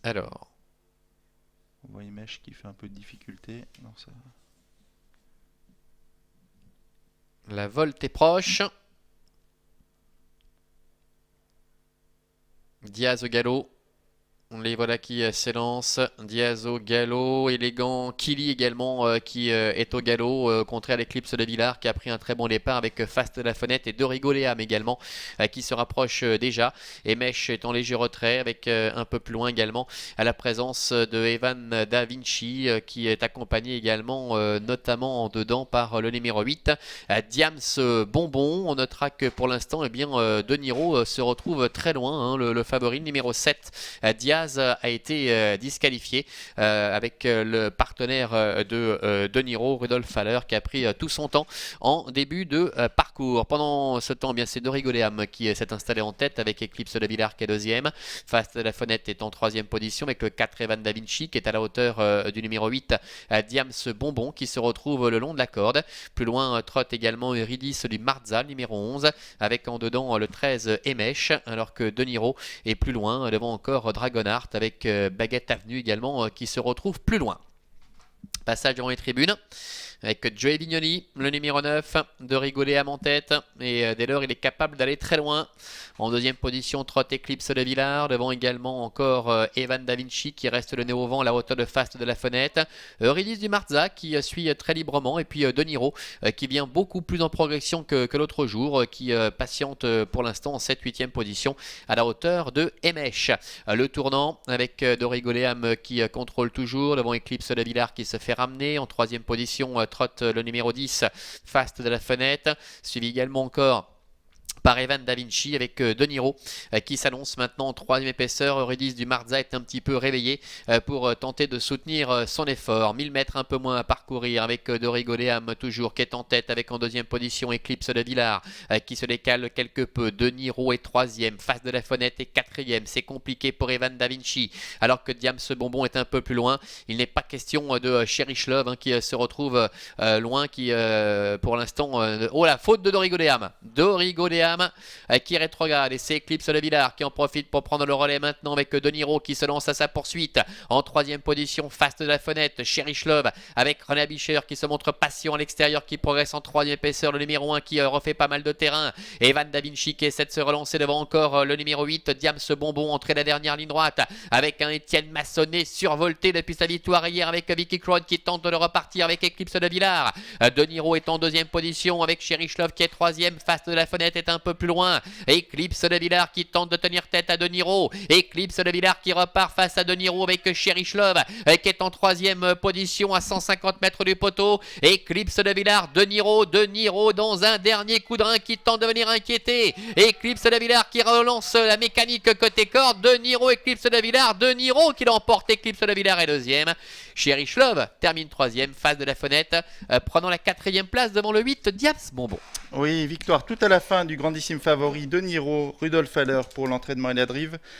Alors, On voit Imèche qui fait un peu de difficulté. Non, ça... la volte est proche. Diaz au galop. Les voilà qui s'élancent. Diaz au galop, élégant. Kili également qui est au galop, contraire à l'Eclipse de Villars qui a pris un très bon départ avec Fast de la Fenêtre et Dorigo Léam également qui se rapproche déjà. Et Mèche est en léger retrait avec un peu plus loin également à la présence de Evan Da Vinci qui est accompagné également notamment en dedans par le numéro 8 Diams Bonbon. On notera que pour l'instant De Niro se retrouve très loin, hein, le favori, le numéro 7 Diaz a été disqualifié avec le partenaire De Niro, Rudolf Haller, qui a pris tout son temps en début de parcours. Pendant ce temps, c'est Dorigo Léam qui s'est installé en tête avec Eclipse de Villars qui est deuxième. Fast de la Fenêtre est en troisième position avec le 4 Evan Da Vinci qui est à la hauteur du numéro 8 Diams Bonbon qui se retrouve le long de la corde. Plus loin, trotte également Eurydice du Marza, numéro 11, avec en dedans le 13 Emèche, alors que De Niro est plus loin, devant encore Dragonheart avec Baguette Avenue également qui se retrouve plus loin. Passage devant les tribunes avec Joey Vignoli, le numéro 9, de rigoler à mon tête. Et dès lors, il est capable d'aller très loin. En deuxième position, Trot Eclipse de Villars. Devant également encore Evan Da Vinci qui reste le nez au vent à la hauteur de Fast de la Fenêtre. Release du Marza qui suit très librement. Et puis De Niro qui vient beaucoup plus en progression que l'autre jour. Qui patiente pour l'instant en 7-8e position à la hauteur de Emèche. Le tournant avec Dorigo Léam qui contrôle toujours. Devant Eclipse de Villars qui se fait ramener. En troisième position, trotte le numéro 10, Fast de la Fenêtre, suivi également encore par Evan Da Vinci avec De Niro qui s'annonce maintenant en troisième épaisseur. Eurydice du Marza est un petit peu réveillé pour tenter de soutenir son effort. 1000 mètres un peu moins à parcourir avec Dorigo Léam toujours qui est en tête avec en deuxième position Eclipse de Villars qui se décale quelque peu. De Niro est troisième, Face de la Fenêtre est quatrième. C'est compliqué pour Evan Da Vinci alors que Diams Bonbon est un peu plus loin. Il n'est pas question de Cherish Love qui se retrouve loin, qui pour l'instant... oh la faute de Dorigo Léam. Dorigo Léam qui rétrograde et c'est Eclipse de Villars qui en profite pour prendre le relais maintenant avec De Niro qui se lance à sa poursuite en troisième position. Fast de la Fenêtre, Cherish Love avec René Bicher qui se montre patient à l'extérieur, qui progresse en troisième épaisseur, le numéro 1 qui refait pas mal de terrain. Evan Da Vinci qui essaie de se relancer devant encore le numéro 8 Diams Bonbon, entrée la dernière ligne droite avec un Étienne Massonnet survolté depuis sa victoire hier avec Vicky Crown qui tente de le repartir avec Eclipse de Villars. De Niro est en deuxième position avec Cherish Love qui est troisième. Fast de la Fenêtre est un peu plus loin. Eclipse de Villars qui tente de tenir tête à De Niro. Eclipse de Villars qui repart face à De Niro avec Cherish Love qui est en troisième position à 150 mètres du poteau. Eclipse de Villars, De Niro dans un dernier coup de rein qui tente de venir inquiéter. Eclipse de Villars qui relance la mécanique côté corde. De Niro, Eclipse de Villars, De Niro qui l'emporte. Eclipse de Villars est deuxième. Cherish Love termine troisième. Face de la Fenêtre prenant la quatrième place devant le 8 Diams Bonbon. Oui, victoire tout à la fin du grandissime favori De Niro, Rudolf Haller pour l'entraînement et la drive.